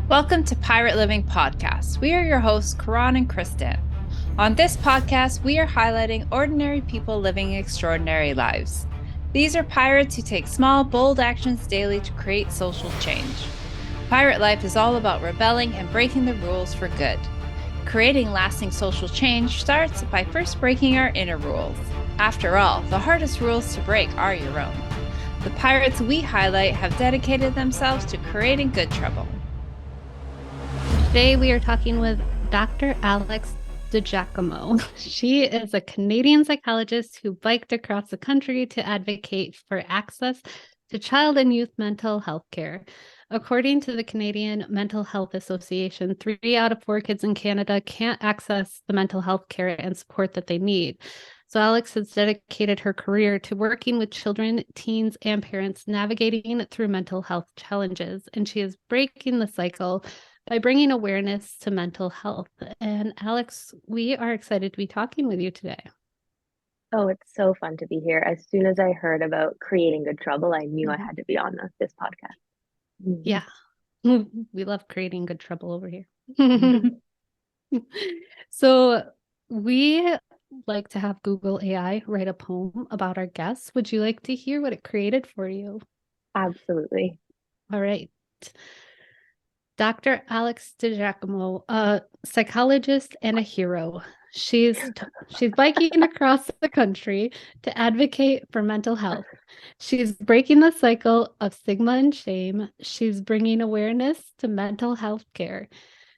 Welcome to Pirate Living Podcast. We are your hosts, Karan and Kristen. On this podcast, we are highlighting ordinary people living extraordinary lives. These are pirates who take small, bold actions daily to create social change. Pirate life is all about rebelling and breaking the rules for good. Creating lasting social change starts by first breaking our inner rules. After all, the hardest rules to break are your own. The pirates we highlight have dedicated themselves to creating good trouble. Today we are talking with Dr. Alex Digiacomo. She is a Canadian psychologist who biked across the country to advocate for access to child and youth mental health care. According to the Canadian Mental Health Association, 3 out of 4 kids in Canada can't access the mental health care and support that they need. So Alex has dedicated her career to working with children, teens, and parents navigating through mental health challenges, and she is breaking the cycle by bringing awareness to mental health. And Alex, we are excited to be talking with you today. Oh, it's so fun to be here. As soon as I heard about creating good trouble, I knew I had to be on this podcast. Yeah, we love creating good trouble over here. So we like to have Google AI write a poem about our guests. Would you like to hear what it created for you? Absolutely. All right. Dr. Alex Digiacomo, a psychologist and a hero. She's biking across the country to advocate for mental health. She's breaking the cycle of stigma and shame. She's bringing awareness to mental health care.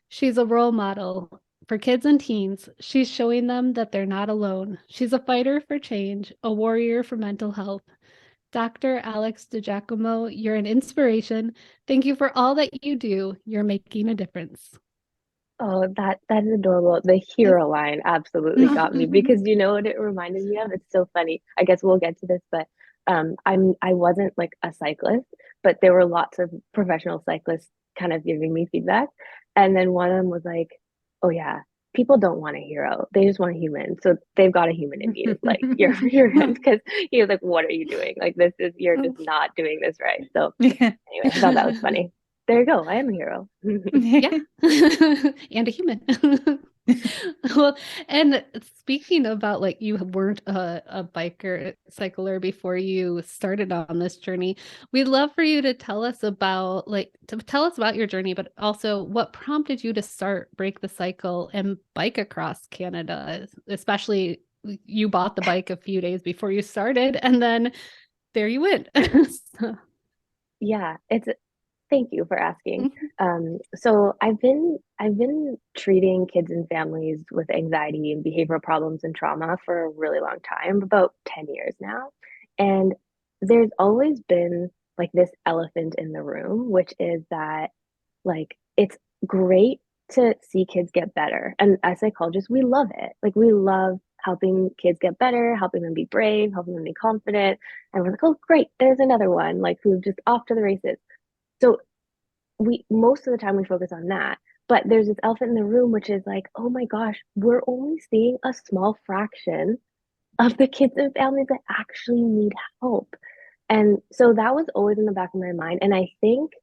She's a role model for kids and teens. She's showing them that they're not alone. She's a fighter for change, a warrior for mental health. Dr. Alex Digiacomo, you're an inspiration. Thank you for all that you do. You're making a difference. Oh, that is adorable. The hero line absolutely got me because you know what it reminded me of? It's so funny. I guess we'll get to this, but I wasn't like a cyclist, but there were lots of professional cyclists kind of giving me feedback. And then one of them was like, "Oh yeah, people don't want a hero. They just want a human. So they've got a human in you. Like you're because he was like, what are you doing? Like you're just not doing this right." So anyway, I thought that was funny. There you go. I am a hero. Yeah, and a human. Well, and speaking about like you weren't a biker cycler before you started on this journey, we'd love for you to tell us about your journey, but also what prompted you to break the cycle and bike across Canada, especially you bought the bike a few days before you started, and then there you went. So. Yeah, thank you for asking. So I've been treating kids and families with anxiety and behavioral problems and trauma for a really long time, about 10 years now. And there's always been like this elephant in the room, which is that like it's great to see kids get better. And as psychologists, we love it. Like we love helping kids get better, helping them be brave, helping them be confident. And we're like, oh, great, there's another one, like who's just off to the races. So we most of the time we focus on that. But there's this elephant in the room, which is like, oh my gosh, we're only seeing a small fraction of the kids and families that actually need help. And so that was always in the back of my mind. And I think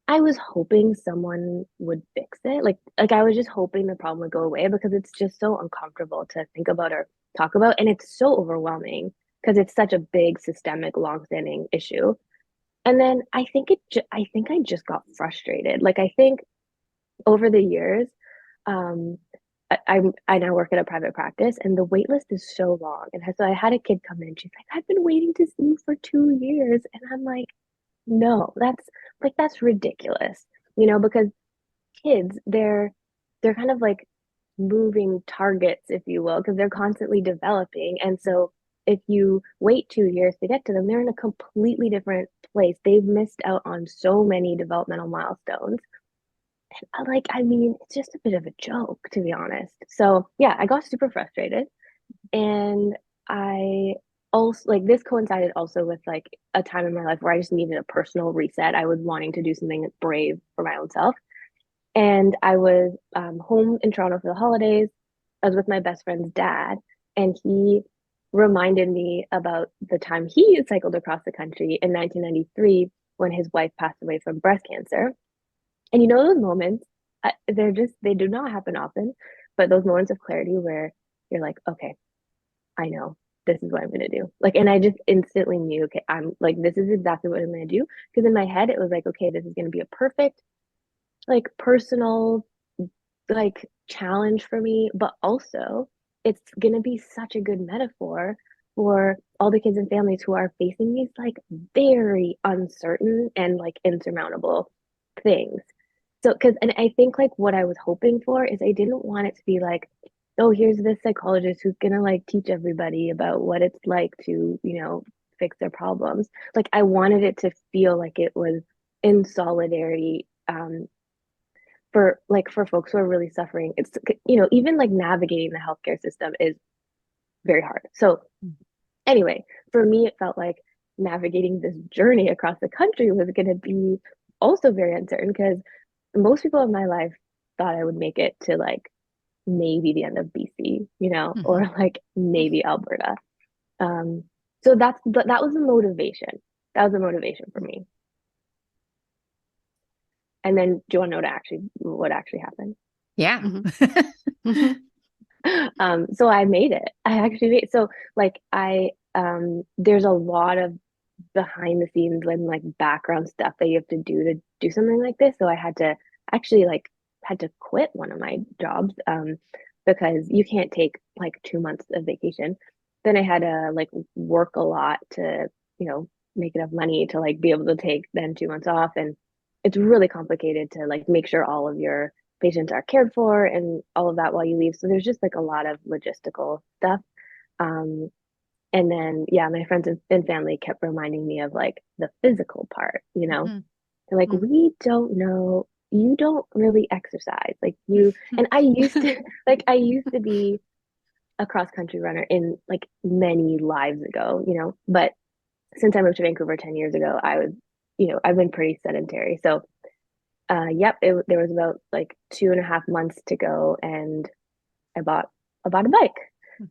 I was hoping someone would fix it. Like I was just hoping the problem would go away because it's just so uncomfortable to think about or talk about. And it's so overwhelming because it's such a big systemic, longstanding issue. And then I think I just got frustrated. Like I think over the years, um, I now work at a private practice, and the wait list is so long. And so I had a kid come in. She's like, "I've been waiting to see you for 2 years," and I'm like, "No, that's ridiculous." Because kids, they're kind of like moving targets, if you will, because they're constantly developing. And so if you wait 2 years to get to them, they're in a completely different place. They've missed out on so many developmental milestones. And I mean, it's just a bit of a joke, to be honest. So yeah, I got super frustrated. And I also like this coincided also with like a time in my life where I just needed a personal reset. I was wanting to do something brave for my own self. And I was home in Toronto for the holidays. I was with my best friend's dad, and he reminded me about the time he cycled across the country in 1993 when his wife passed away from breast cancer. And you know, those moments, they do not happen often, but those moments of clarity where you're like, okay, I know this is what I'm going to do. Like, and I just instantly knew, okay, I'm like, this is exactly what I'm going to do. Because in my head, it was like, okay, this is going to be a perfect, like, personal, like, challenge for me, but also it's going to be such a good metaphor for all the kids and families who are facing these like very uncertain and like insurmountable things. So, because, and I think like what I was hoping for is I didn't want it to be like, oh, here's this psychologist who's gonna like teach everybody about what it's like to, fix their problems. Like, I wanted it to feel like it was in solidarity, for folks who are really suffering. It's, even like navigating the healthcare system is very hard. So anyway, for me, it felt like navigating this journey across the country was going to be also very uncertain because most people in my life thought I would make it to like maybe the end of BC, or like maybe Alberta. Um, so that was the motivation. That was the motivation for me. And then, do you want to know what actually happened? Yeah. So I made it. I actually made it. So like there's a lot of behind the scenes and like background stuff that you have to do something like this. So I had to actually like had to quit one of my jobs because you can't take like 2 months of vacation. Then I had to like work a lot to, make enough money to like be able to take then 2 months off. And it's really complicated to like make sure all of your patients are cared for and all of that while you leave. So there's just like a lot of logistical stuff. Um, and then, yeah, my friends and family kept reminding me of like the physical part, They're like, we don't know, you don't really exercise. Like and I used to be a cross country runner in like many lives ago, but since I moved to Vancouver 10 years ago, I've been pretty sedentary. So, yep, there was about like 2.5 months to go and I bought a bike.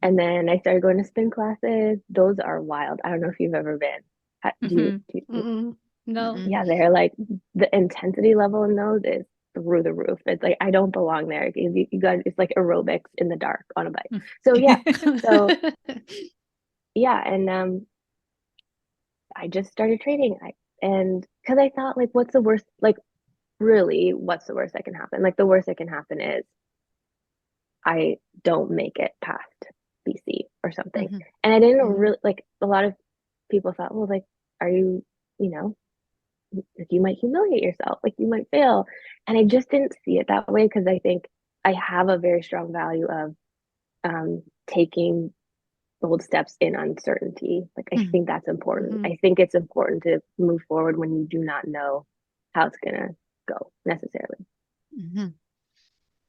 And then I started going to spin classes. Those are wild. I don't know if you've ever been. No. Yeah, they're like the intensity level in those is through the roof. It's like I don't belong there. You got it's like aerobics in the dark on a bike. So yeah, so yeah, and I just started training. And because I thought like, what's the worst? Like, really, what's the worst that can happen? Like the worst that can happen is I don't make it past BC or something. And I didn't really like a lot of people thought, well, like, are you, like you might humiliate yourself, like you might fail. And I just didn't see it that way because I think I have a very strong value of taking bold steps in uncertainty. Like I think that's important. I think it's important to move forward when you do not know how it's gonna go necessarily.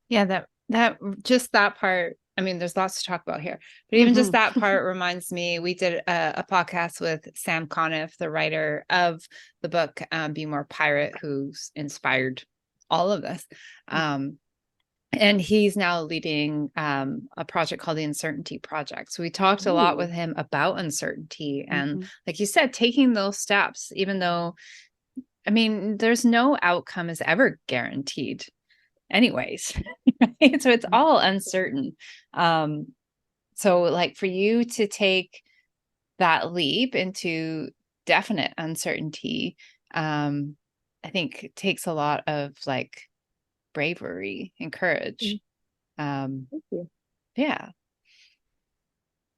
Yeah, that just that part. I mean, there's lots to talk about here, but even just that part reminds me, we did a podcast with Sam Conniff, the writer of the book, Be More Pirate, who's inspired all of this. And he's now leading a project called the Uncertainty Project. So we talked a lot with him about uncertainty and like you said, taking those steps, even though, I mean, there's no outcome is ever guaranteed anyways. Right? So it's all uncertain. So like for you to take that leap into definite uncertainty, I think takes a lot of like bravery and courage. Thank you. Yeah.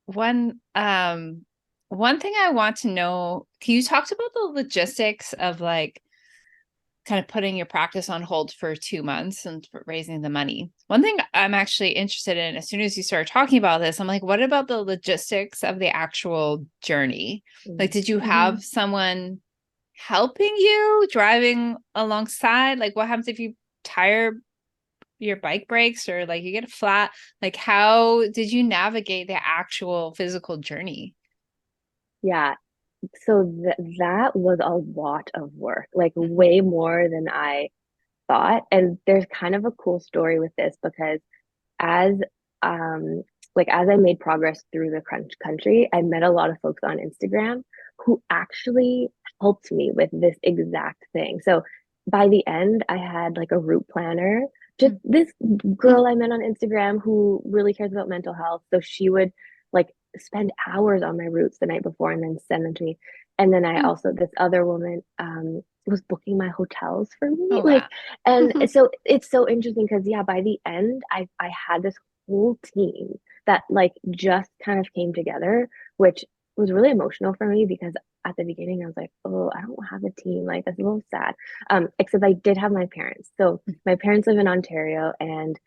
One thing I want to know, you talked about the logistics of like kind of putting your practice on hold for 2 months and raising the money. One thing I'm actually interested in, as soon as you started talking about this, I'm like, what about the logistics of the actual journey? Like, did you have someone helping you driving alongside? Like, what happens if you tire your bike brakes or like you get a flat? Like, how did you navigate the actual physical journey? Yeah. So that was a lot of work, like way more than I thought. And there's kind of a cool story with this because as as I made progress through the country, I met a lot of folks on Instagram who actually helped me with this exact thing. So by the end, I had like a route planner. Just this girl I met on Instagram who really cares about mental health. So she would like spend hours on my routes the night before and then send them to me. And then I also, this other woman was booking my hotels for me. Oh, Like, wow. and so it's so interesting because yeah, by the end, I had this whole team that like just kind of came together, which was really emotional for me because at the beginning I was like, oh, I don't have a team. Like that's a little sad. Except I did have my parents. So my parents live in Ontario and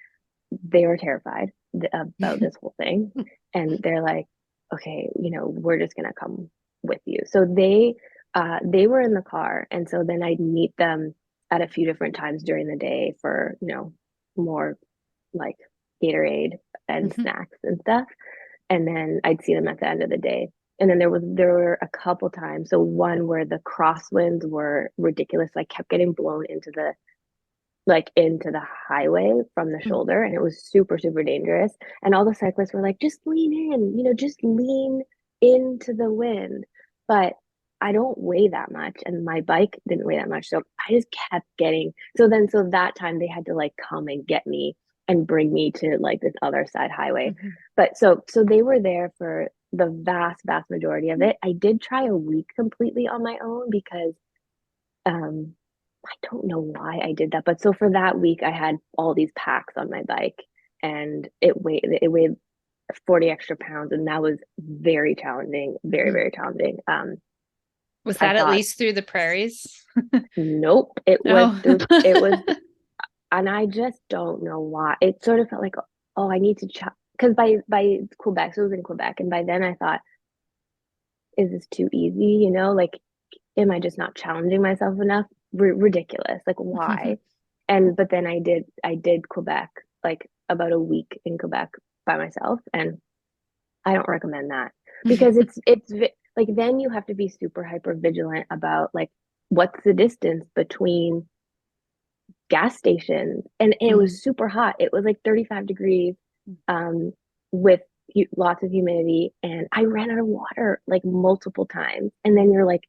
they were terrified about this whole thing. And they're like, okay, we're just gonna come with you. So they were in the car. And so then I'd meet them at a few different times during the day for, more like Gatorade and snacks and stuff. And then I'd see them at the end of the day. And then there were a couple times. So one where the crosswinds were ridiculous. I kept getting blown into the highway from the shoulder, and it was super, super dangerous. And all the cyclists were like, just lean in, just lean into the wind. But I don't weigh that much, and my bike didn't weigh that much. So I just kept getting so that time they had to like come and get me and bring me to like this other side highway. But so they were there for the vast, vast majority of it. I did try a week completely on my own because I don't know why I did that, but so for that week I had all these packs on my bike and it weighed 40 extra pounds, and that was very challenging, very, very challenging. Was I that at thought, least through the prairies? nope, Oh. it was, and I just don't know why. It sort of felt like, oh, I need to because by Quebec, so it was in Quebec, and by then I thought, is this too easy? Like, am I just not challenging myself enough? Ridiculous. Like, why? But then I did Quebec, like about a week in Quebec by myself, and I don't recommend that because it's like then you have to be super hyper vigilant about like what's the distance between gas stations, and it was super hot. It was like 35 degrees, with lots of humidity, and I ran out of water like multiple times, and then you're like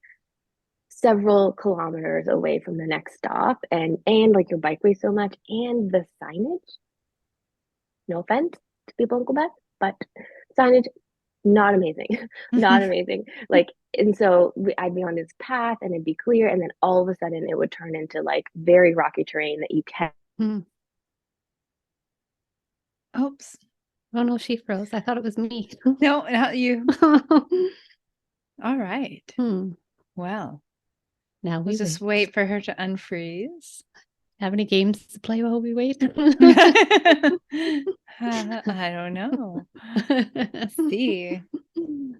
several kilometers away from the next stop, and like your bike weighs so much, and the signage, no offense to people in Quebec, but signage not amazing. Not amazing. Like, and so I'd be on this path and it'd be clear, and then all of a sudden it would turn into like very rocky terrain that you can't. Oops. Oh no, she froze. I thought it was me. No, not you. All right. Well, Now we'll we just wait for her to unfreeze. Have any games to play while we wait? I don't know. Let's see.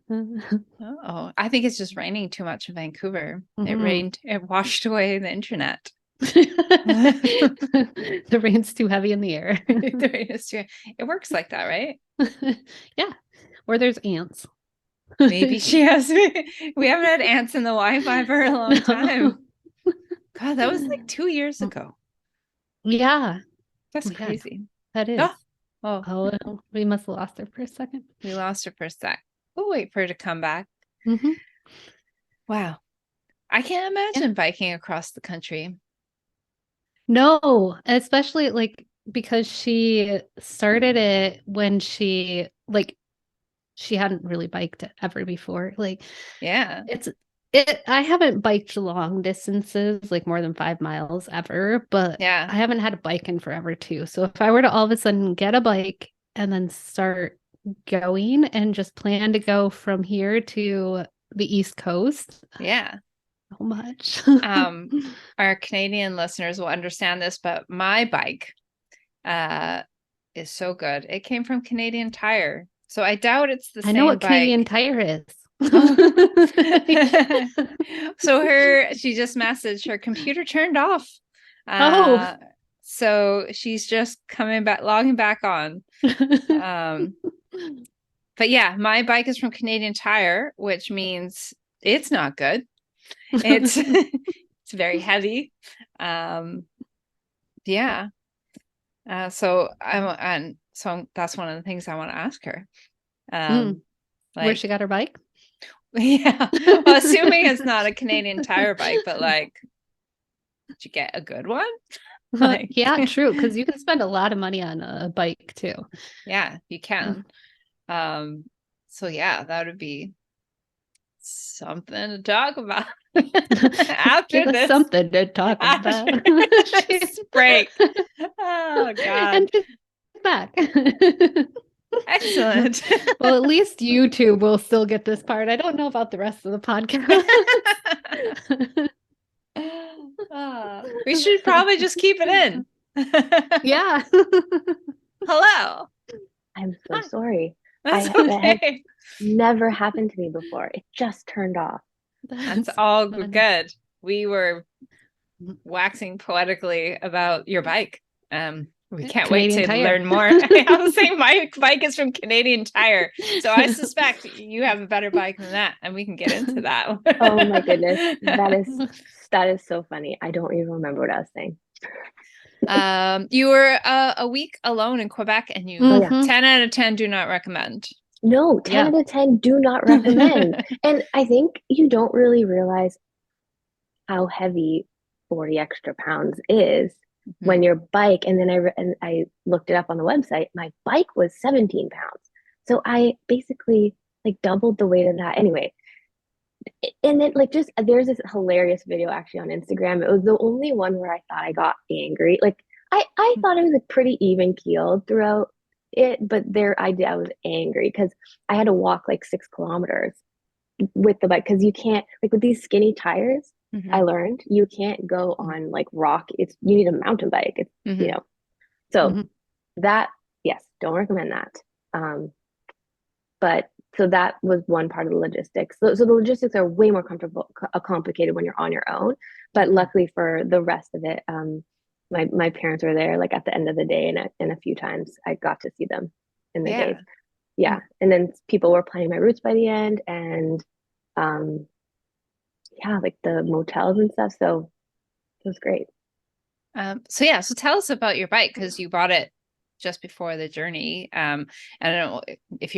Oh, I think it's just raining too much in Vancouver. It rained, it washed away the internet. The rain's too heavy in the air. The rain is too, it works like that, right? Yeah. Or there's ants. Maybe she has. We haven't had ants in the Wi-Fi for a long time. God, that was like 2 years ago. Yeah. That's crazy. That is. Oh, we must have lost her for a second. We lost her for a sec. We'll wait for her to come back. Wow. I can't imagine biking across the country. No, especially like because she started it when she hadn't really biked ever before. Like, yeah, I haven't biked long distances, like more than 5 miles ever, but yeah, I haven't had a bike in forever too. So if I were to all of a sudden get a bike and then start going and just plan to go from here to the East Coast, yeah, so much. Our Canadian listeners will understand this, but my bike is so good. It came from Canadian Tire, so I doubt it's the same. I know what bike. Canadian Tire is. So she just messaged her computer turned off. So she's just logging back on. But yeah, my bike is from Canadian Tire, which means it's not good. It's it's very heavy. Yeah. So that's one of the things I want to ask her. Where she got her bike? Yeah. Well, assuming it's not a Canadian Tire bike, but like Did you get a good one? Yeah, true. Because you can spend a lot of money on a bike too. Yeah, you can. So yeah, that would be something to talk about after Give us this. something to talk about. This break. Oh God. And she's back. Excellent. Well, at least YouTube will still get this part. I don't know about the rest of the podcast. We should probably just keep it in. Yeah. Hello. I'm so sorry. That's That has okay. never happened to me before. It just turned off. That's all good. We were waxing poetically about your bike. We can't Canadian wait to Tire. learn more. I have the same bike is from Canadian Tire. So I suspect you have a better bike than that, and we can get into that. Oh my goodness. That is so funny. I don't even remember what I was saying. You were a week alone in Quebec, and you 10 out of 10 do not recommend. No, 10 out of 10 do not recommend. And I think you don't really realize how heavy 40 extra pounds is when your bike, and then I looked it up on the website, my bike was 17 pounds. So I basically like doubled the weight of that. Anyway, and then like just there's this hilarious video actually on Instagram. It was the only one where I thought I got angry. Like I thought it was like pretty even keeled throughout it, but I was angry because I had to walk like 6 kilometers with the bike because you can't, like with these skinny tires. I learned you can't go on like rock. You need a mountain bike. It's so that, yes, don't recommend that. But so that was one part of the logistics. So the logistics are way more complicated when you're on your own. But luckily for the rest of it, my parents were there like at the end of the day, and a few times I got to see them in the days. Yeah, and then people were planning my routes by the end, and yeah, like the motels and stuff. So it was great. So tell us about your bike, because you bought it just before the journey. I don't know if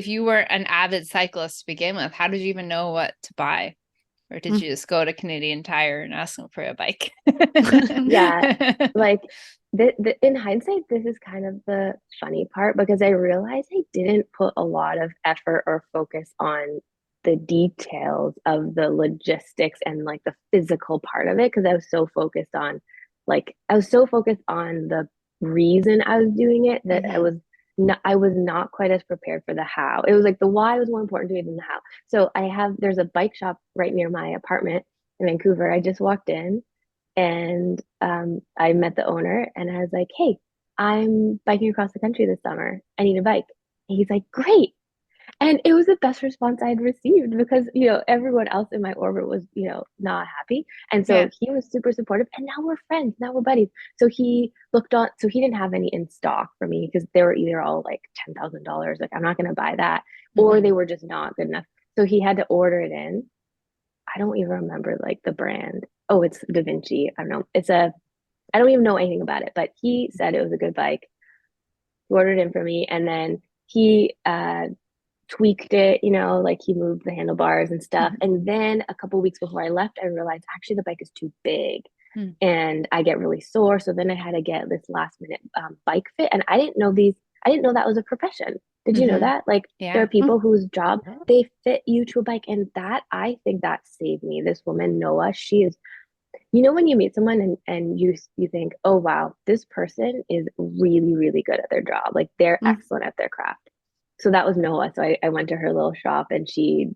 you were an avid cyclist to begin with, how did you even know what to buy? Or did you just go to Canadian Tire and ask them for a bike? Yeah, like in hindsight, this is kind of the funny part because I realized I didn't put a lot of effort or focus on the details of the logistics and like the physical part of it because I was so focused on the reason I was doing it that I was not quite as prepared for the how. It was like the why was more important to me than the how. So there's a bike shop right near my apartment in Vancouver. I just walked in and I met the owner and I was like, hey, I'm biking across the country this summer. I need a bike. And he's like, great. And it was the best response I had received because, everyone else in my orbit was, not happy. And so he was super supportive. And now we're friends. Now we're buddies. So he didn't have any in stock for me because they were either all like $10,000. Like, I'm not going to buy that. Or they were just not good enough. So he had to order it in. I don't even remember like the brand. Oh, it's Da Vinci. I don't know. I don't even know anything about it, but he said it was a good bike. He ordered it in for me. And then he, tweaked it, like he moved the handlebars and stuff. And then a couple weeks before I left, I realized actually the bike is too big and I get really sore. So then I had to get this last minute bike fit. And I didn't know that was a profession. Did you know that? Like there are people whose job, they fit you to a bike. And I think that saved me. This woman, Noah, she is, when you meet someone and you think, oh, wow, this person is really, really good at their job. Like they're excellent at their craft. So that was Noah. So I went to her little shop and she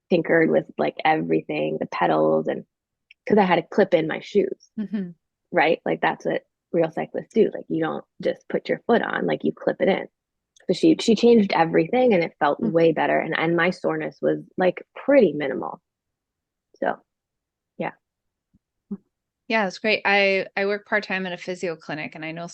tinkered with like everything, the pedals, and because I had to clip in my shoes, right? Like that's what real cyclists do. Like you don't just put your foot on, like you clip it in. So she changed everything and it felt way better. And my soreness was like pretty minimal. So yeah. Yeah, it's great. I work part-time at a physio clinic, and I know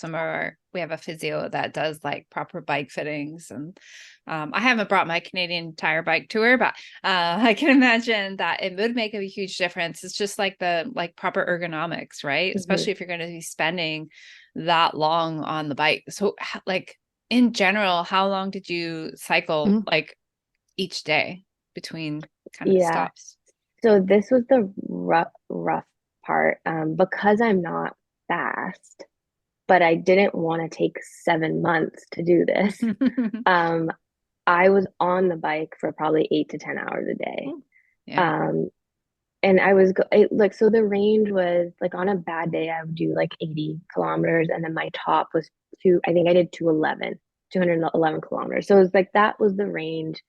we have a physio that does like proper bike fittings. And I haven't brought my Canadian Tire bike to her, but I can imagine that it would make a huge difference. It's just like the proper ergonomics, right? Especially if you're going to be spending that long on the bike. So like in general, how long did you cycle like each day between kind of stops? So this was the rough part, because I'm not fast, but I didn't want to take 7 months to do this. Um, I was on the bike for probably 8 to 10 hours a day. Yeah. And I was like, so the range was like on a bad day, I would do like 80 kilometers. And then my top was I think I did 211 kilometers. So it was like, that was the range.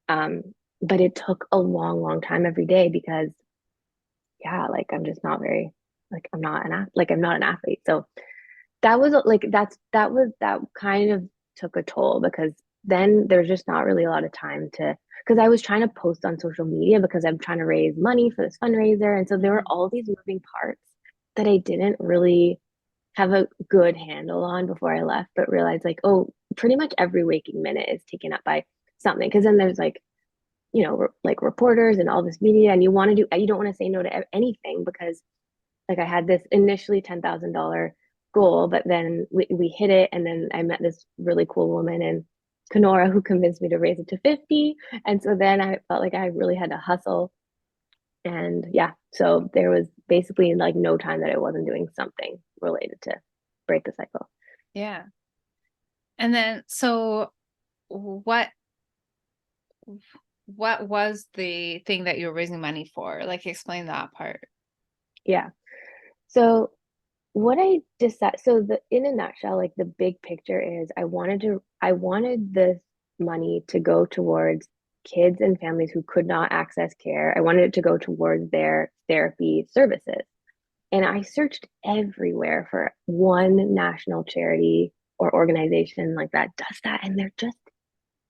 Um, but it took a long, long time every day because yeah, like I'm just not very, like I'm not an athlete. So that was like, that kind of took a toll because then there's just not really a lot of time because I was trying to post on social media because I'm trying to raise money for this fundraiser. And so there were all these moving parts that I didn't really have a good handle on before I left, but realized like, oh, pretty much every waking minute is taken up by something. Cause then there's like, like reporters and all this media, and you don't want to say no to anything because like I had this initially $10,000 goal, but then we hit it. And then I met this really cool woman in Kenora who convinced me to raise it to 50. And so then I felt like I really had to hustle. And yeah, so there was basically like no time that I wasn't doing something related to break the cycle. Yeah. And then, so what was the thing that you were raising money for? Like, explain that part. Yeah. So what I decided, so in a nutshell, like the big picture is I wanted this money to go towards kids and families who could not access care. I wanted it to go towards their therapy services. And I searched everywhere for one national charity or organization like that does that. And there just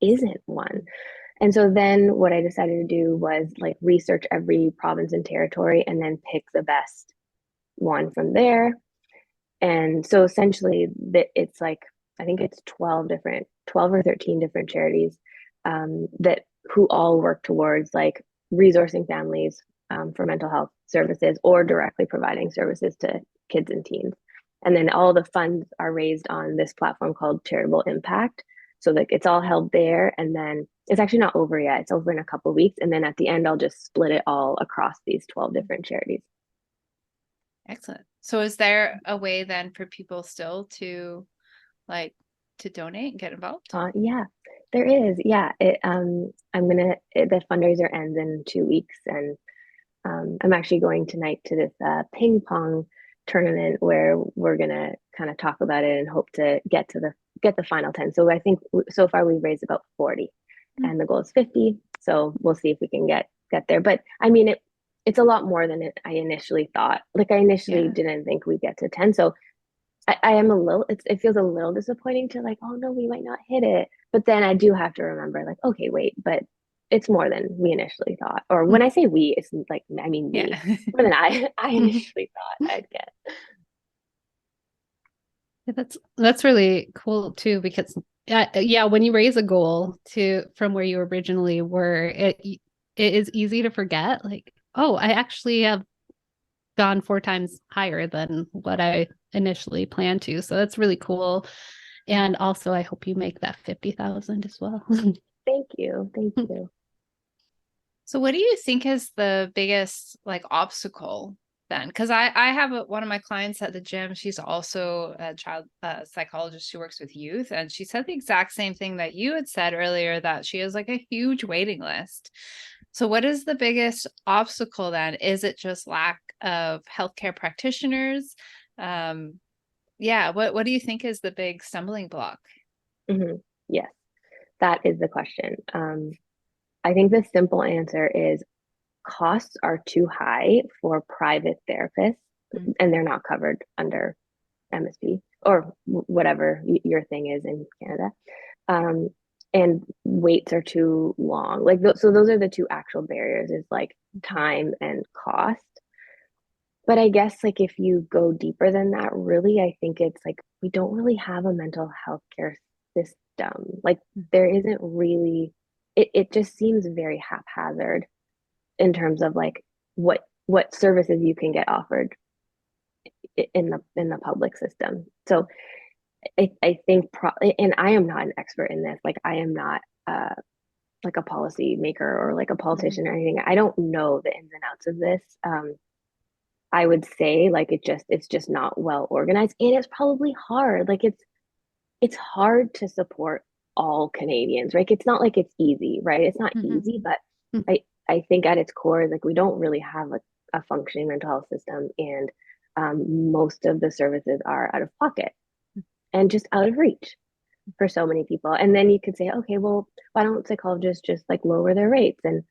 isn't one. And so then what I decided to do was like research every province and territory and then pick the best one from there. And so essentially it's like, I think it's 12 or 13 different charities that who all work towards like resourcing families for mental health services or directly providing services to kids and teens. And then all the funds are raised on this platform called Charitable Impact. So like it's all held there. And then it's actually not over yet. It's over in a couple of weeks. And then at the end, I'll just split it all across these 12 different charities. Excellent. So is there a way then for people still to like to donate and get involved? Yeah, there is. Yeah, the fundraiser ends in 2 weeks, and I'm actually going tonight to this ping pong tournament where we're gonna kind of talk about it and hope to get the final 10. So I think so far we've raised about 40, and the goal is 50. So we'll see if we can get there. But I mean, it's a lot more than I initially thought. Like I initially didn't think we'd get to 10. So I am it feels a little disappointing to like, oh no, we might not hit it. But then I do have to remember like, okay, wait, but it's more than we initially thought. Or when I say we, it's like, I mean me, more than I initially thought I'd get. Yeah, that's really cool too, because yeah, when you raise a goal from where you originally were, it is easy to forget like, oh, I actually have gone 4 times higher than what I initially planned to. So that's really cool. And also I hope you make that 50,000 as well. Thank you. Thank you. So what do you think is the biggest like obstacle then? Because I have one of my clients at the gym. She's also a child psychologist. She works with youth, and she said the exact same thing that you had said earlier, that she has like a huge waiting list. So what is the biggest obstacle then? Is it just lack of healthcare practitioners? Yeah, what do you think is the big stumbling block? Mm-hmm. Yes, that is the question. I think the simple answer is costs are too high for private therapists, and they're not covered under MSP or whatever your thing is in Canada. And waits are too long. Like so those are the two actual barriers, is like time and cost. But I guess like if you go deeper than that, really, I think it's like we don't really have a mental health care system. Like there isn't really, it just seems very haphazard in terms of like what services you can get offered in the public system. So I think and I am not an expert in this. Like I am not like a policy maker or like a politician or anything. I don't know the ins and outs of this. I would say like it's just not well organized, and it's probably hard. Like it's hard to support all Canadians, right? It's not like it's easy, right? It's not Mm-hmm. easy, but I think at its core, like we don't really have a functioning mental health system, and most of the services are out of pocket and just out of reach for so many people. And then you could say, okay, well, why don't psychologists just like lower their rates? And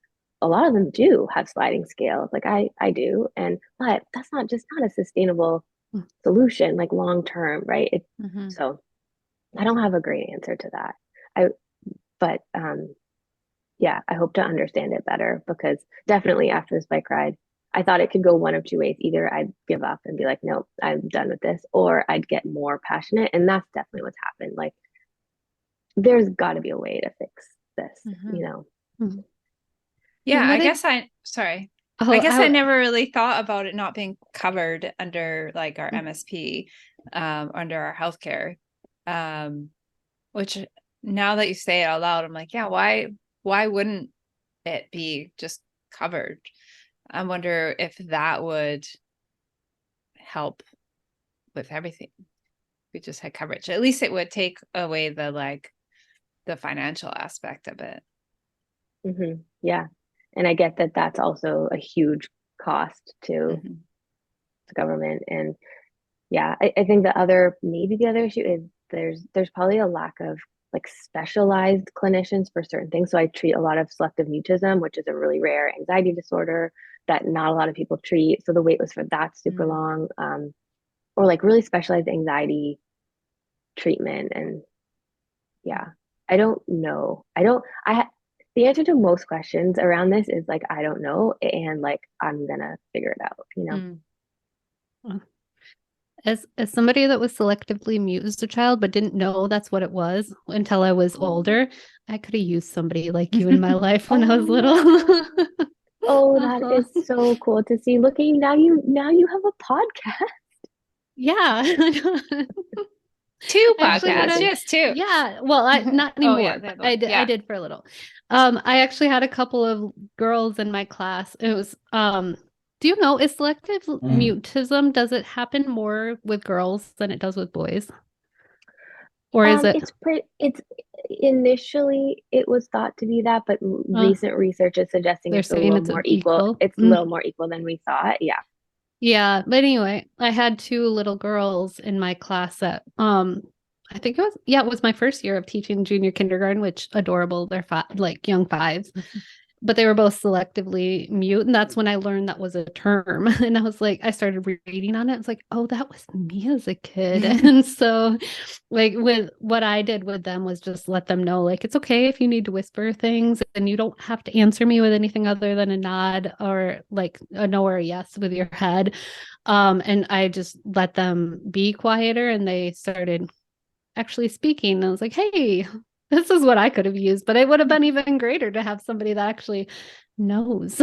a lot of them do have sliding scales, like I do, and but that's not a sustainable solution, like long term, right? Mm-hmm. So I don't have a great answer to that. I but yeah, I hope to understand it better, because definitely after this bike ride, I thought it could go one of two ways. Either I'd give up and be like, nope, I'm done with this, or I'd get more passionate. And that's definitely what's happened. Like, there's got to be a way to fix this, Mm-hmm. you know? Mm-hmm. Yeah, What I did guess sorry. I oh guess I never really thought about it not being covered under like our mm, MSP, under our healthcare. Which now that you say it out loud, I'm like, yeah, why wouldn't it be just covered? I wonder if that would help with everything. If we just had coverage. At least it would take away the financial aspect of it. Yeah. And I get that that's also a huge cost to Mhm. the government. And yeah, I think maybe the other issue is there's probably a lack of like specialized clinicians for certain things. So I treat a lot of selective mutism, which is a really rare anxiety disorder that not a lot of people treat. So the wait list for that's super Mm. long. Or like really specialized anxiety treatment. And yeah, I don't know. The answer to most questions around this is like, I don't know. And like, I'm gonna figure it out, you know? Mm. oh. As somebody that was selectively mute as a child but didn't know that's what it was until I was Oh, older, I could have used somebody like you in my life when I was little. oh yeah. Oh, that Uh-huh. is so cool to see. Look at you now you have a podcast. Yeah. Two I actually had podcasts, Amazing. just two. yeah, well, not Oh yeah, anymore, the but other one. I Yeah. did for a little. I actually had a couple of girls in my class. It was do you know, is selective mutism, does it happen more with girls than it does with boys? Or is it It's initially it was thought to be that, but uh recent research is suggesting they're it's a saying little it's more equal. equal? It's a little more equal than we thought. Yeah. Yeah, but anyway, I had two little girls in my class that I think it was my first year of teaching junior kindergarten, which adorable. They're like young fives, but they were both selectively mute, and that's when I learned that was a term. And I was like, I started reading on it. It's like, oh, that was me as a kid. And so like with what I did with them was just let them know like it's okay if you need to whisper things, and you don't have to answer me with anything other than a nod or like a no or a yes with your head. And I just let them be quieter, and they started actually speaking. And I was like, hey, this is what I could have used, but it would have been even greater to have somebody that actually knows.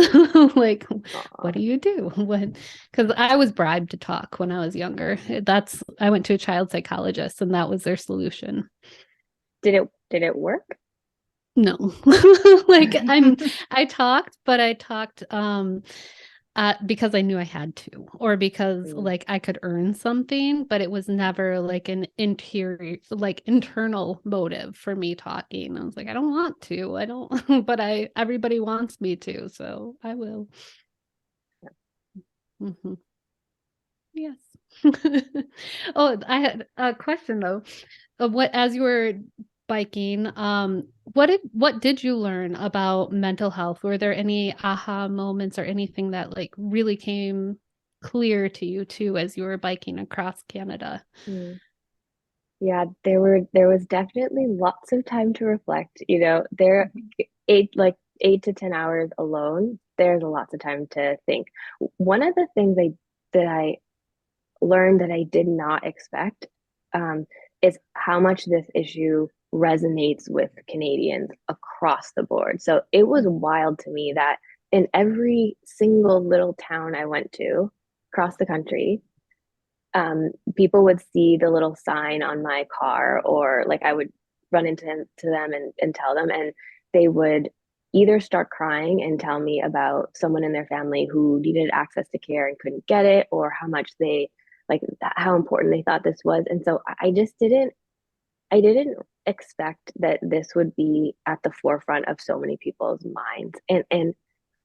Like, what Aw. do you do? When, because I was bribed to talk when I was younger. I went to a child psychologist, and that was their solution. Did it work? No. Like I talked, but I talked because I knew I had to, or because Mm, like I could earn something, but it was never like an interior, like internal motive for me talking. I was like, I don't want to, I don't, but everybody wants me to, so I will. Mhm. Yes. Oh, I had a question though. As you were biking, what did you learn about mental health? Were there any aha moments or anything that like really came clear to you too as you were biking across Canada? mm. Yeah, there was definitely lots of time to reflect. There eight to 10 hours alone, there's lots of time to think. One of the things that I learned that I did not expect, um, is how much this issue resonates with Canadians across the board. So it was wild to me that in every single little town I went to across the country, people would see the little sign on my car, or like I would run into them and tell them, and they would either start crying and tell me about someone in their family who needed access to care and couldn't get it, or how much they like how important they thought this was. And so I just didn't expect that this would be at the forefront of so many people's minds. And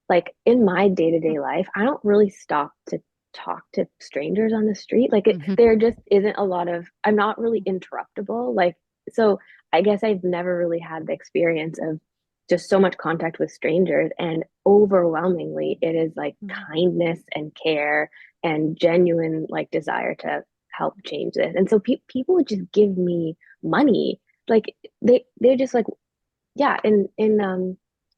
like in my day-to-day life, I don't really stop to talk to strangers on the street. Like there just isn't a lot of, I'm not really interruptible. Like, so I guess I've never really had the experience of just so much contact with strangers. And overwhelmingly, it is like kindness and care and genuine like desire to help change this. And so people would just give me money. Like they're just like, yeah, in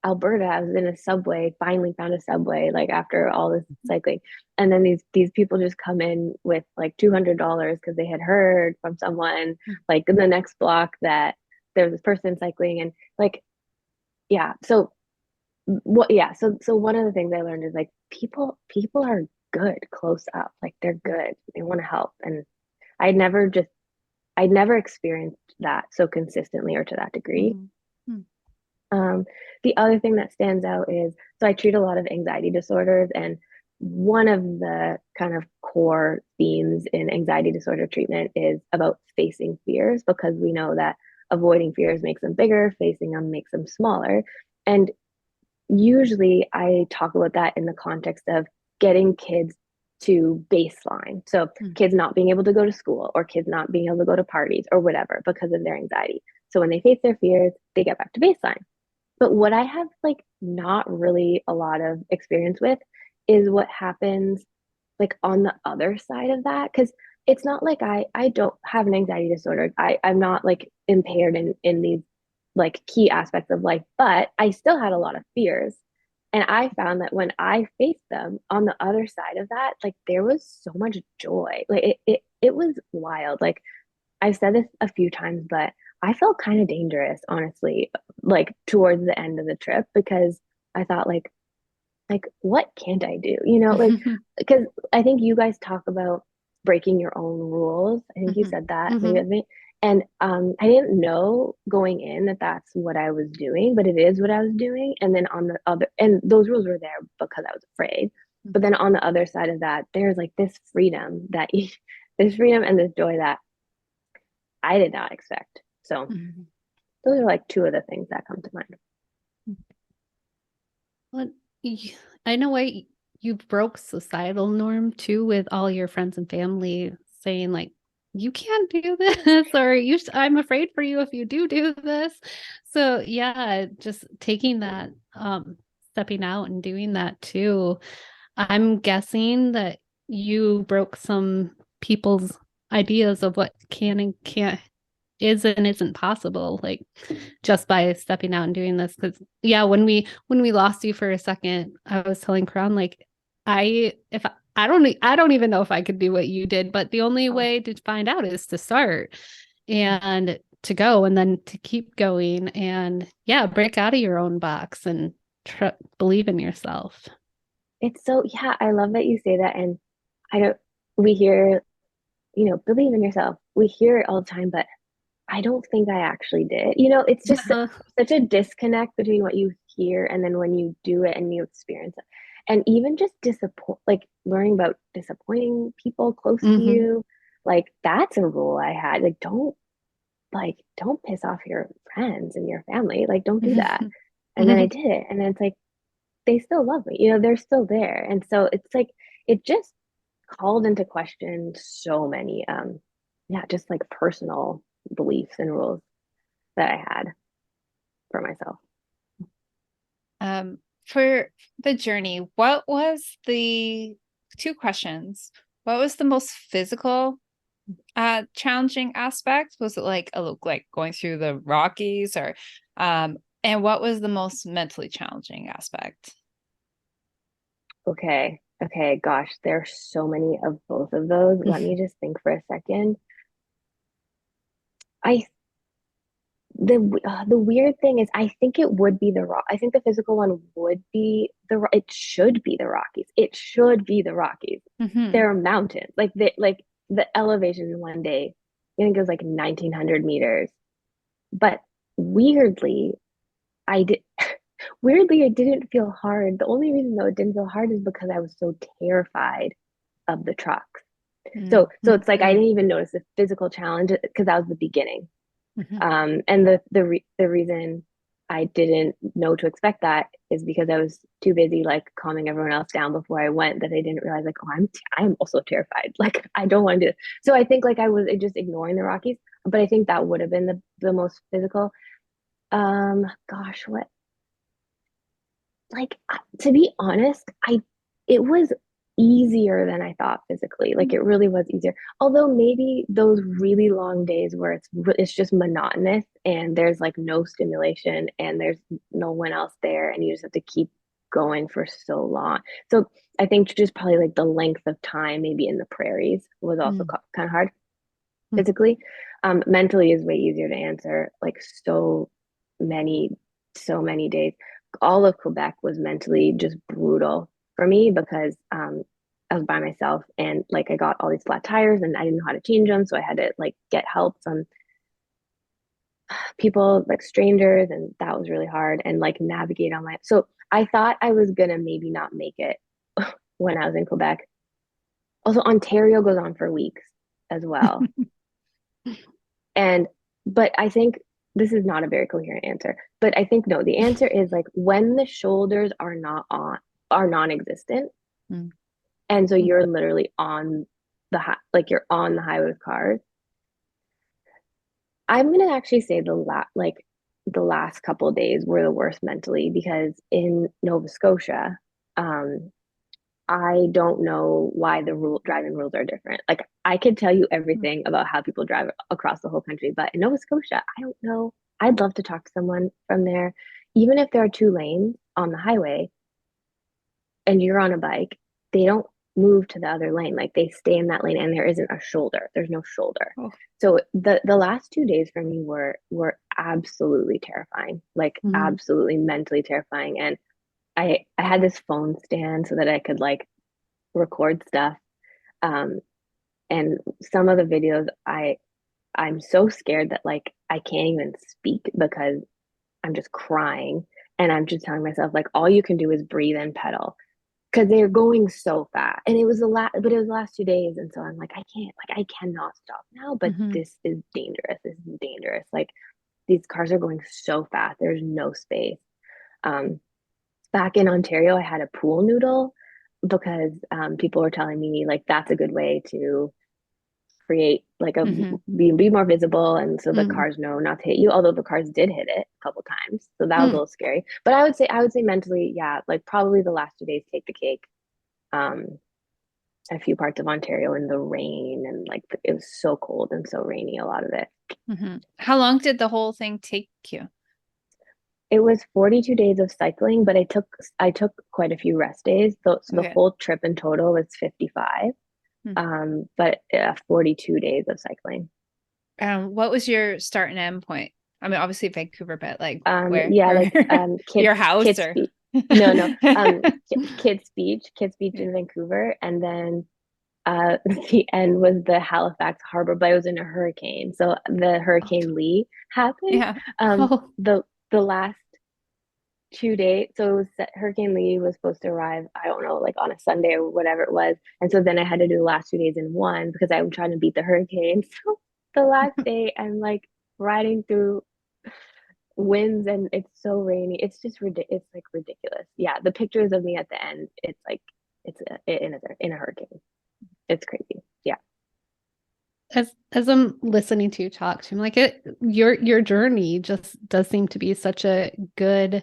Alberta, I was in a subway, finally found a subway, like after all this cycling. And then these people just come in with like $200 because they had heard from someone like in the next block that there was this person cycling. And like, yeah. So what, yeah. So one of the things I learned is like people are good close up. Like they're good. They want to help. And I'd never experienced that so consistently or to that degree. Um, the other thing that stands out is, so I treat a lot of anxiety disorders, and one of the kind of core themes in anxiety disorder treatment is about facing fears, because we know that avoiding fears makes them bigger, facing them makes them smaller. And usually I talk about that in the context of getting kids to baseline. So kids not being able to go to school, or kids not being able to go to parties or whatever because of their anxiety. So when they face their fears, they get back to baseline. But what I have like not really a lot of experience with is what happens like on the other side of that. Because it's not like I don't have an anxiety disorder. I'm not like impaired in these like key aspects of life, but I still had a lot of fears. And I found that when I faced them on the other side of that, like there was so much joy. Like it was wild. Like I've said this a few times, but I felt kind of dangerous, honestly, like towards the end of the trip, because I thought like what can't I do? You know, like because I think you guys talk about breaking your own rules. I think you said that maybe with me. And I didn't know going in that that's what I was doing, but it is what I was doing. And then on the other, and those rules were there because I was afraid. But then on the other side of that, there's like this freedom this freedom and this joy that I did not expect. So those are like two of the things that come to mind. Well, I know why you broke societal norm too, with all your friends and family saying like, you can't do this, or I'm afraid for you if you do this. So yeah, just taking that, stepping out and doing that too. I'm guessing that you broke some people's ideas of what can and can't is and isn't possible, like just by stepping out and doing this. Because yeah, when we lost you for a second, I was telling Karan like I don't even know if I could do what you did, but the only way to find out is to start and to go, and then to keep going, and yeah, break out of your own box and believe in yourself. It's so, yeah, I love that you say that. And I don't, we hear, you know, believe in yourself. We hear it all the time, but I don't think I actually did. You know, it's just such a disconnect between what you hear and then when you do it and you experience it. And even just like learning about disappointing people close to you, like that's a rule I had. Don't piss off your friends and your family. Like, don't do that. And then I did it. And then it's like, they still love me, you know, they're still there. And so it's like, it just called into question so many, yeah, just like personal beliefs and rules that I had for myself. For the journey, what was the two questions? What was the most physical challenging aspect? Was it like going through the Rockies, or and what was the most mentally challenging aspect? Okay, gosh, there's so many of both of those. Let me just think for a second. I the weird thing is, I think it would be the rock. I think the physical one would be it should be the Rockies. It should be the Rockies. There are mountains, like the elevation one day, I think it was like 1900 meters. But weirdly, I did Weirdly, it didn't feel hard. The only reason though it didn't feel hard is because I was so terrified of the trucks. So it's like I didn't even notice the physical challenge because that was the beginning. And the reason I didn't know to expect that is because I was too busy like calming everyone else down before I went, that I didn't realize like, oh, I'm also terrified. Like I don't want to do it. So I think like I was just ignoring the Rockies, but I think that would have been the most physical. Gosh, what, like, to be honest, it was easier than I thought physically. Like it really was easier. Although maybe those really long days where it's just monotonous and there's like no stimulation and there's no one else there and you just have to keep going for so long. So I think just probably like the length of time maybe in the prairies was also kind of hard physically. Mentally is way easier to answer. Like many, so many days. All of Quebec was mentally just brutal for me because I was by myself and like I got all these flat tires and I didn't know how to change them. So I had to like get help from people, like strangers, and that was really hard and like navigate on my. So I thought I was gonna maybe not make it when I was in Quebec. Also, Ontario goes on for weeks as well. And but I think this is not a very coherent answer. But I think no, the answer is like when the shoulders are non-existent. And so you're literally on like you're on the highway with cars. I'm gonna actually say the last couple of days were the worst mentally because in Nova Scotia, I don't know why the driving rules are different. Like I could tell you everything about how people drive across the whole country, but in Nova Scotia, I don't know. I'd love to talk to someone from there. Even if there are two lanes on the highway and you're on a bike, they don't move to the other lane. Like they stay in that lane and there isn't a shoulder. There's no shoulder. Oh. So the last 2 days for me were absolutely terrifying. Like absolutely mentally terrifying. And I had this phone stand so that I could like record stuff. And some of the videos I'm so scared that like I can't even speak because I'm just crying and I'm just telling myself like all you can do is breathe and pedal because they're going so fast. And it was but it was the last 2 days, and so I'm like I cannot stop now. But this is dangerous. This is dangerous. Like these cars are going so fast. There's no space. Back in Ontario, I had a pool noodle because people were telling me like that's a good way to create like be more visible, and so the cars know not to hit you. Although the cars did hit it a couple times, so that was a little scary. But I would say mentally, yeah, like probably the last 2 days take the cake. A few parts of Ontario in the rain and like it was so cold and so rainy, a lot of it. How long did the whole thing take you? It was 42 days of cycling, but I took quite a few rest days. So the whole trip in total was 55. But 42 days of cycling. What was your start and end point? I mean, obviously Vancouver, but like where? Yeah, like your house Kids or Beach. No. Kids Beach in Vancouver, and then the end was the Halifax harbor, but I was in a hurricane. So the Hurricane Lee happened. Yeah. The last 2 days. So it was Hurricane Lee was supposed to arrive, I don't know, like on a Sunday or whatever it was. And so then I had to do the last 2 days in one because I'm trying to beat the hurricane. So the last day I'm like riding through winds and it's so rainy. It's just it's like ridiculous. Yeah, the pictures of me at the end, it's like in a hurricane. It's crazy. Yeah. As I'm listening to you talk, I'm like your journey just does seem to be such a good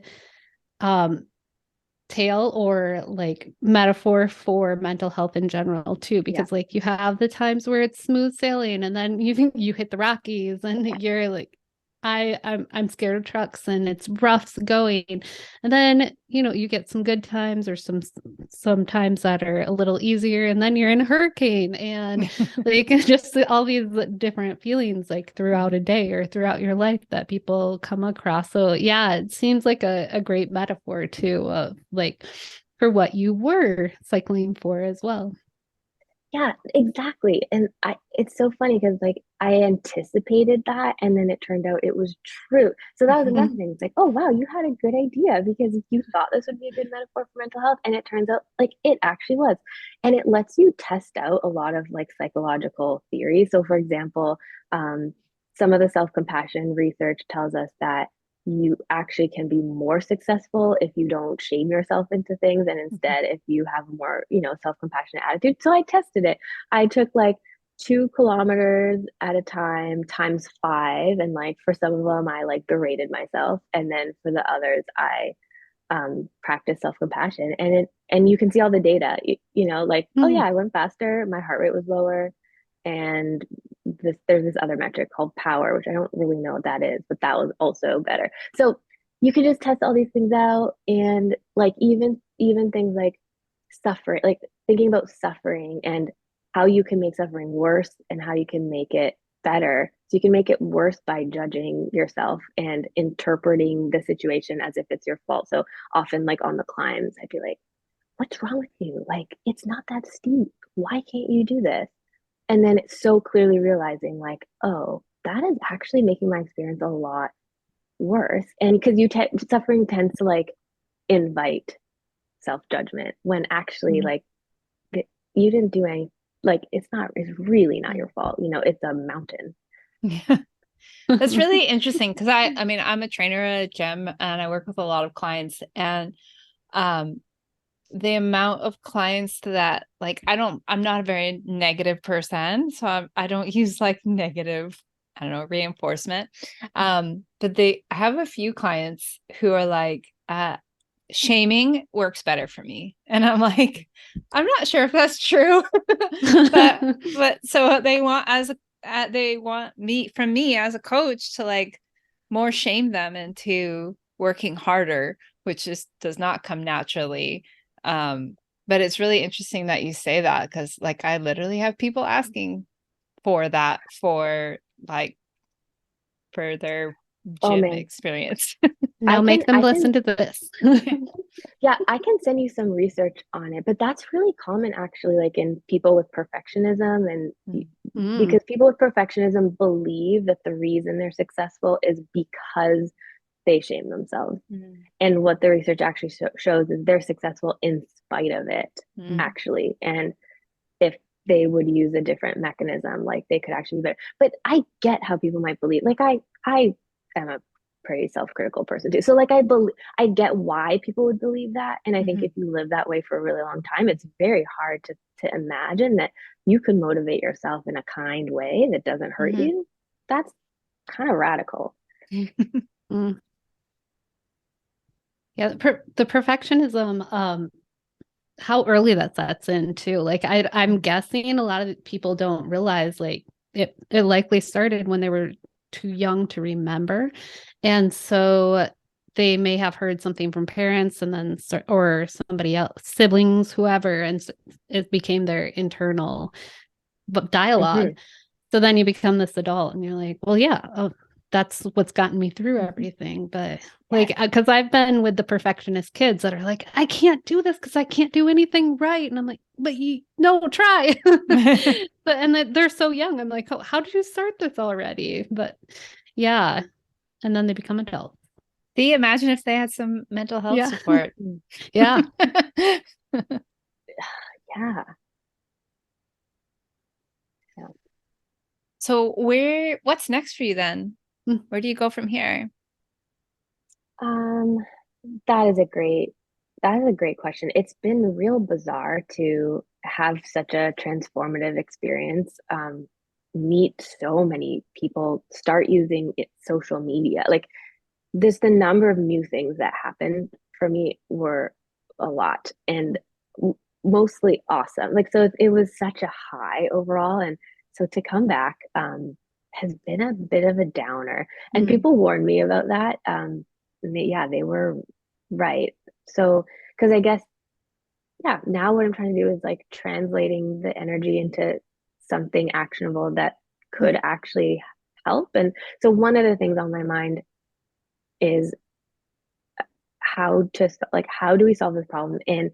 tale or like metaphor for mental health in general too, because like you have the times where it's smooth sailing and then you hit the Rockies and you're like I'm scared of trucks and it's rough going, and then you get some good times or some times that are a little easier, and then you're in a hurricane and like just all these different feelings like throughout a day or throughout your life that people come across. So yeah, it seems like a great metaphor too of like for what you were cycling for as well. Yeah, exactly. And it's so funny because like I anticipated that and then it turned out it was true. So that was another thing. It's like, oh wow, you had a good idea because you thought this would be a good metaphor for mental health and it turns out like it actually was. And it lets you test out a lot of like psychological theories. So for example, um, some of the self-compassion research tells us that you actually can be more successful if you don't shame yourself into things and instead if you have a more, self-compassionate attitude. So I tested it. I took like 2 kilometers at a time times five, and like for some of them I like berated myself, and then for the others I practice self-compassion, and you can see all the data, like, oh yeah, I went faster, my heart rate was lower, and there's this other metric called power, which I don't really know what that is, but that was also better. So you can just test all these things out, and like even things like suffering, like thinking about suffering and how you can make suffering worse and how you can make it better. So you can make it worse by judging yourself and interpreting the situation as if it's your fault. So often, like on the climbs, I'd be like, what's wrong with you? Like, it's not that steep. Why can't you do this? And then it's so clearly realizing, like, oh, that is actually making my experience a lot worse. And because suffering tends to like invite self judgment when actually, like, you didn't do any, like, it's really not your fault. It's a mountain. Yeah. That's really interesting because I mean, I'm a trainer at a gym and I work with a lot of clients, and um the amount of clients that like I'm not a very negative person, so I don't use like negative, I don't know, reinforcement. But I have a few clients who are like, shaming works better for me. And I'm like, I'm not sure if that's true. but so they want me from me as a coach to like more shame them into working harder, which just does not come naturally. But it's really interesting that you say that because like I literally have people asking for that for like for their Oh gym man, experience. Now make them I can listen to this. yeah, I can send you some research on it, but that's really common actually, like in people with perfectionism, and Mm, because people with perfectionism believe that the reason they're successful is because they shame themselves. Mm. And what the research actually shows is they're successful in spite of it, Mm. actually. And if they would use a different mechanism, like they could actually be better. But I get how people might believe. Like I am a pretty self-critical person too. So like I get why people would believe that. And I think if you live that way for a really long time, it's very hard to imagine that you can motivate yourself in a kind way that doesn't hurt you. That's kind of radical. mm. Yeah, the perfectionism, how early that sets in too. Like I'm guessing a lot of people don't realize like it likely started when they were too young to remember. And so they may have heard something from parents and then or somebody else, siblings, whoever, and it became their internal dialogue. Mm-hmm. So then you become this adult and you're like, well, yeah, oh, that's what's gotten me through everything. But Yes. like, because I've been with the perfectionist kids that are like, I can't do this because I can't do anything right. And I'm like, but you no, try. But and they're so young. I'm like, oh, how did you start this already? But yeah. And then they become adults. See, imagine if they had some mental health Yeah. support. Yeah. Yeah. Yeah. So what's next for you then? Where do you go from here? Um, that is a great question. It's been real bizarre to have such a transformative experience. Meet so many people, start using social media. Like this, the number of new things that happened for me were a lot and mostly awesome. Like, so it was such a high overall. And so to come back, has been a bit of a downer. And people warned me about that. Yeah, they were right. So, because I guess, yeah, now what I'm trying to do is like translating the energy into something actionable that could actually help. And so one of the things on my mind is how do we solve this problem? And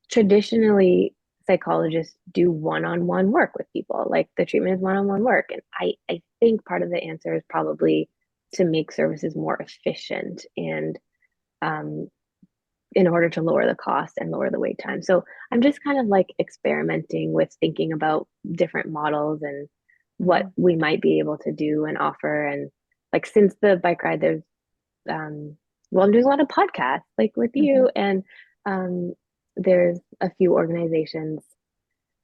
traditionally, psychologists do one-on-one work with people. Like the treatment is one-on-one work. And I think part of the answer is probably to make services more efficient and um, in order to lower the cost and lower the wait time. So I'm just kind of like experimenting with thinking about different models and what we might be able to do and offer. And like since the bike ride, there's well, I'm doing a lot of podcasts like with you, and there's a few organizations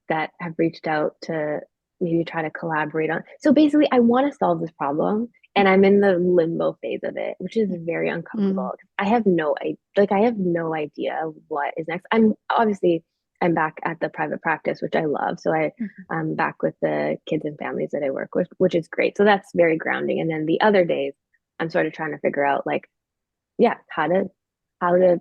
that have reached out to maybe try to collaborate on. So basically, I want to solve this problem, and I'm in the limbo phase of it, which is very uncomfortable. I have no idea what is next. I'm back at the private practice, which I love. So I'm back with the kids and families that I work with, which is great. So that's very grounding. And then the other days, I'm sort of trying to figure out like, yeah, how to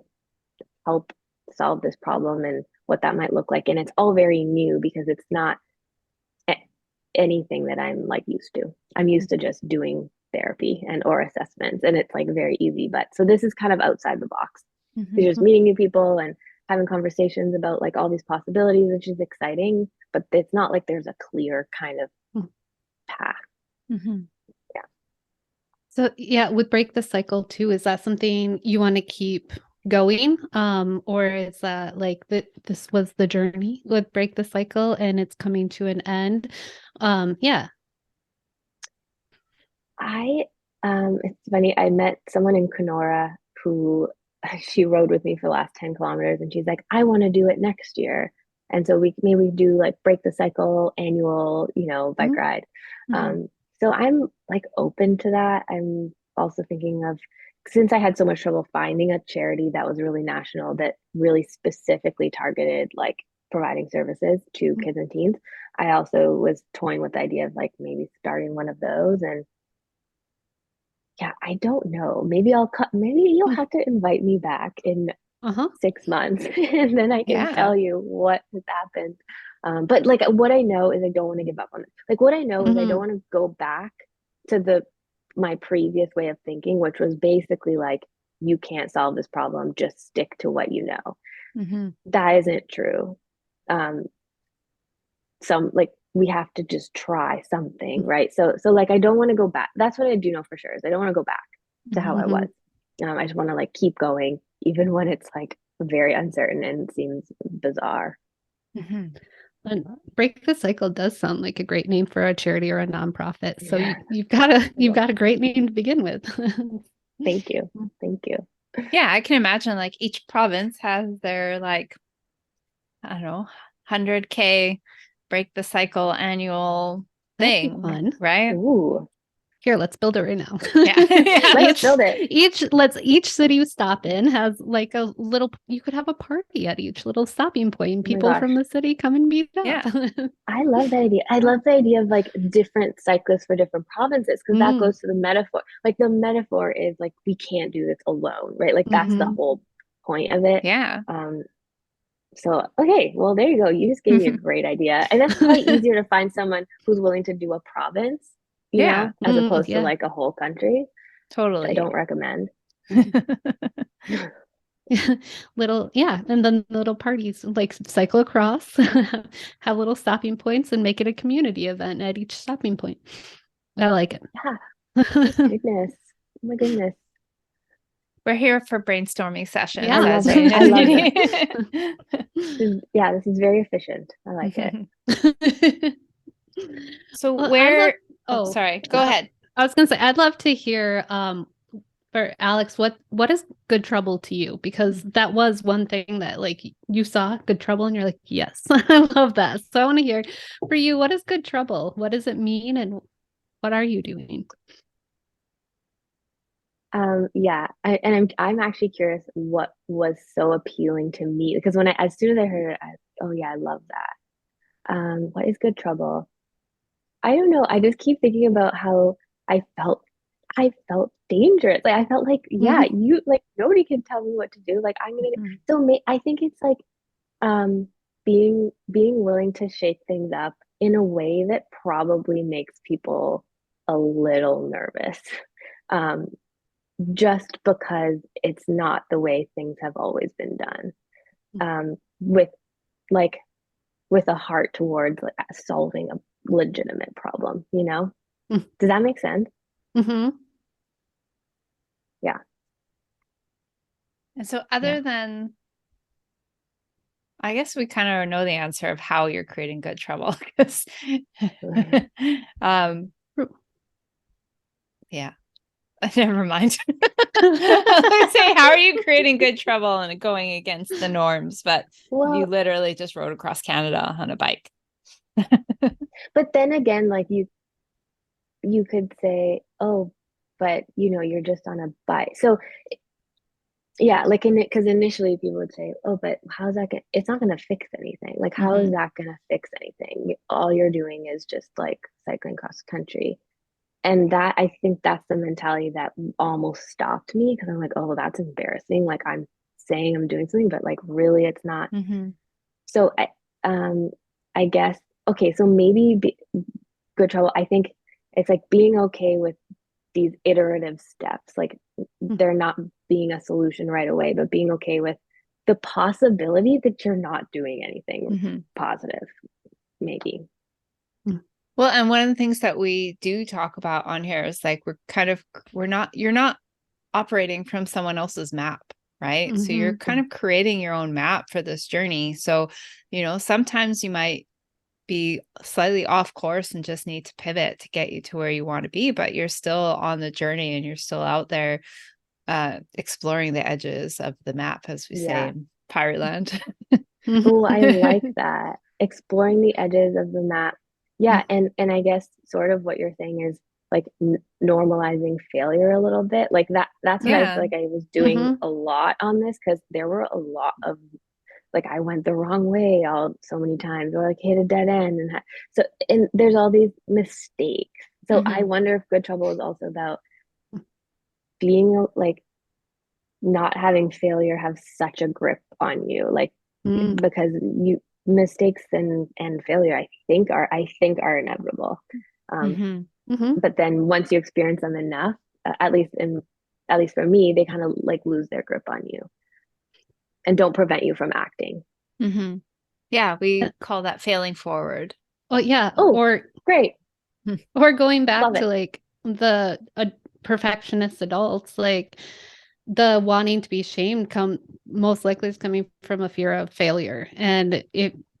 help solve this problem and what that might look like. And it's all very new because it's not anything that I'm like used to. I'm used to just doing therapy and or assessments, and it's like very easy. But so this is kind of outside the box. You're just meeting new people and having conversations about like all these possibilities, which is exciting, but it's not like there's a clear kind of path. Yeah. So yeah, with Break the Cycle too, is that something you want to keep going? Or is that like this was the journey with Break the Cycle and it's coming to an end? Yeah. It's funny, I met someone in Kenora who she rode with me for the last 10 kilometers, and she's like, I want to do it next year. And so we maybe do like Break the Cycle annual, bike ride. So I'm like open to that. I'm also thinking of, since I had so much trouble finding a charity that was really national, that really specifically targeted like providing services to kids and teens, I also was toying with the idea of like maybe starting one of those. And yeah, I don't know. Maybe maybe you'll have to invite me back in 6 months and then I can tell you what has happened. But like what I know is I don't want to give up on it. Like what I know is I don't want to go back to my previous way of thinking, which was basically like, you can't solve this problem, just stick to what you know. That isn't true. We have to just try something, right? So like I don't want to go back. That's what I do know for sure, is I don't want to go back to how I was. I just want to like keep going even when it's like very uncertain and seems bizarre. And Break the Cycle does sound like a great name for a charity or a nonprofit. So Yeah. you've got a great name to begin with. Thank you. Yeah, I can imagine like each province has their like, I don't know, 100K Break the Cycle annual thing, fun. right? Ooh. Here, let's build it right now. Yeah. Let's build it. Each city you stop in has like a little, you could have a party at each little stopping point. People from the city come and meet up. Yeah. I love that idea. I love the idea of like different cyclists for different provinces, because that goes to the metaphor. Like the metaphor is like, we can't do this alone, right? Like that's the whole point of it. Yeah. So, okay, well, there you go. You just gave me a great idea. And that's probably easier to find someone who's willing to do a province, as opposed to like a whole country. Totally. I don't recommend. Little, and then little parties, like cycle across, have little stopping points and make it a community event at each stopping point. I like it. Yeah. Goodness. Oh my goodness. We're here for brainstorming sessions. Yeah, I love it. This is very efficient. I like it. So sorry, go ahead. I was gonna say, I'd love to hear for Alex, what is good trouble to you? Because that was one thing that like you saw good trouble and you're like, yes, I love that. So I want to hear for you, what is good trouble? What does it mean and what are you doing? I'm actually curious what was so appealing to me, because as soon as I heard it, I love that. What is good trouble? I don't know. I just keep thinking about how I felt dangerous. Like I felt like, you like nobody can tell me what to do. Like I'm gonna I think it's like being willing to shake things up in a way that probably makes people a little nervous. Just because it's not the way things have always been done. With like with a heart towards like solving a legitimate problem, you know? Mm-hmm. Does that make sense? Yeah. And so other than, I guess we kind of know the answer of how you're creating good trouble because yeah. Never mind. I would say, how are you creating good trouble and going against the norms? But you literally just rode across Canada on a bike. But then again, like you could say, oh, but you know, you're just on a bike. So yeah, like in it, because initially people would say, oh, but how's that gonna, it's not gonna fix anything. Like, how is that gonna fix anything? All you're doing is just like cycling cross country. And that, I think that's the mentality that almost stopped me because I'm like, oh, well, that's embarrassing. Like I'm saying I'm doing something, but like really it's not. So um, I guess, okay, so maybe good trouble. I think it's like being okay with these iterative steps. Like they're not being a solution right away, but being okay with the possibility that you're not doing anything positive, maybe. Well, and one of the things that we do talk about on here is like you're not operating from someone else's map, right? So you're kind of creating your own map for this journey. So, you know, sometimes you might be slightly off course and just need to pivot to get you to where you want to be, but you're still on the journey and you're still out there exploring the edges of the map, as we say in Pirate Land. Oh, I like that. Exploring the edges of the map. Yeah, and I guess sort of what you're saying is like normalizing failure a little bit. Like that's what I feel like I was doing a lot on this because there were a lot of like I went the wrong way all so many times or like hit a dead end and there's all these mistakes. So I wonder if good trouble is also about being like not having failure have such a grip on you like because you mistakes and failure I think are inevitable but then once you experience them enough at least for me they kind of like lose their grip on you and don't prevent you from acting. Yeah, we call that failing forward. Well, yeah. Oh, great. Or going back Love to it. like the perfectionist adults, like the wanting to be shamed most likely is coming from a fear of failure. And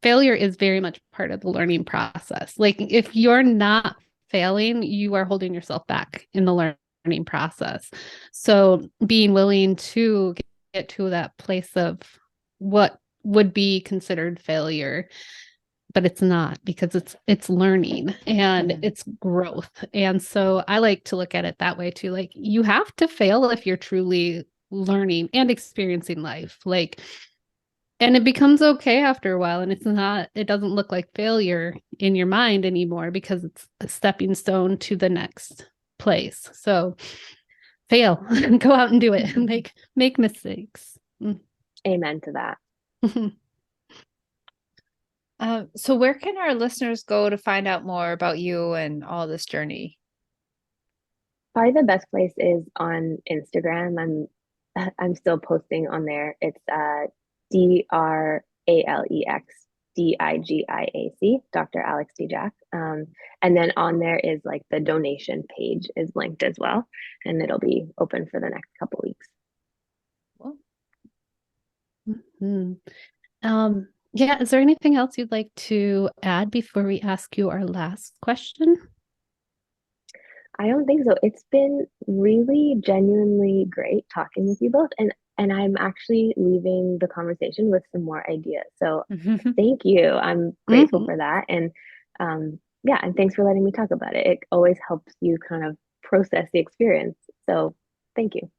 failure is very much part of the learning process. Like if you're not failing, you are holding yourself back in the learning process. So being willing to get to that place of what would be considered failure, but it's not because it's learning and it's growth. And so I like to look at it that way too. Like you have to fail if you're truly learning and experiencing life. Like, and it becomes okay after a while. And it doesn't look like failure in your mind anymore because it's a stepping stone to the next place. So fail, go out and do it, make mistakes. Amen to that. So where can our listeners go to find out more about you and all this journey? Probably the best place is on Instagram. I'm still posting on there. It's DrAlexDigac, Dr. Alex Digiac. And then on there is like the donation page is linked as well, and it'll be open for the next couple weeks. Cool. Yeah, is there anything else you'd like to add before we ask you our last question? I don't think so. It's been really genuinely great talking with you both, and I'm actually leaving the conversation with some more ideas. So thank you. I'm grateful for that. And yeah, and thanks for letting me talk about it. It always helps you kind of process the experience. So thank you.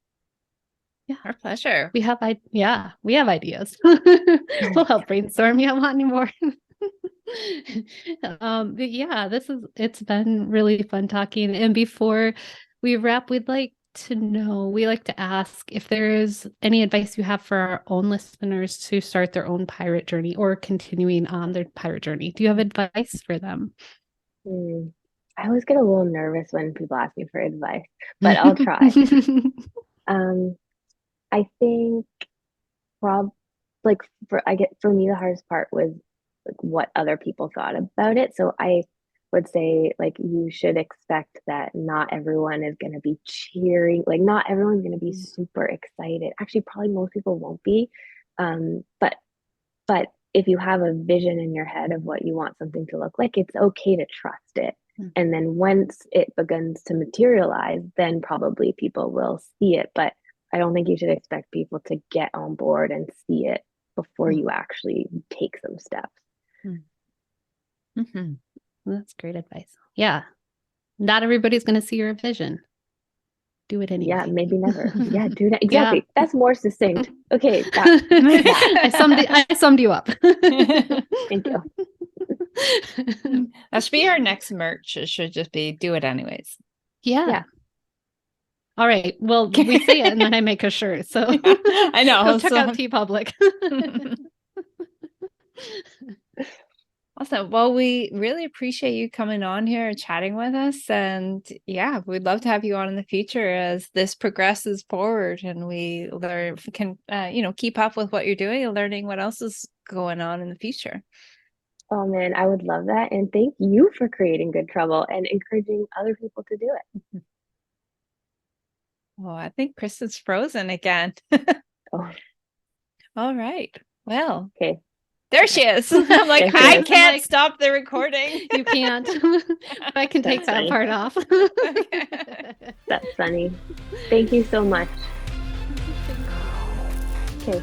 Yeah, our pleasure. We have ideas. We'll help brainstorm. You don't want any more. But yeah, it's been really fun talking. And before we wrap, we like to ask if there's any advice you have for our own listeners to start their own pirate journey or continuing on their pirate journey. Do you have advice for them? I always get a little nervous when people ask me for advice, but I'll try. I think for me the hardest part was like what other people thought about it. So I would say like you should expect that not everyone is going to be cheering, like not everyone's going to be super excited. Actually, probably most people won't be. But if you have a vision in your head of what you want something to look like, it's okay to trust it. And then once it begins to materialize, then probably people will see it. But I don't think you should expect people to get on board and see it before you actually take some steps. Mm-hmm. That's great advice. Yeah. Not everybody's going to see your vision. Do it anyway. Yeah, maybe never. Yeah, do that. Exactly. Yeah. That's more succinct. Okay. I summed you up. Thank you. That should be our next merch. It should just be do it anyways. Yeah. All right. Well, we say it and then I make a shirt. So I know. Go check out TeePublic. Awesome. Well, we really appreciate you coming on here and chatting with us. And yeah, we'd love to have you on in the future as this progresses forward and we can keep up with what you're doing and learning what else is going on in the future. Oh man, I would love that. And thank you for creating Good Trouble and encouraging other people to do it. Oh, I think Kristen's frozen again. Oh. All right. Well, okay. There she is. I'm like, I can't stop the recording. You can't. I can take that part off. That's funny. Thank you so much. Okay.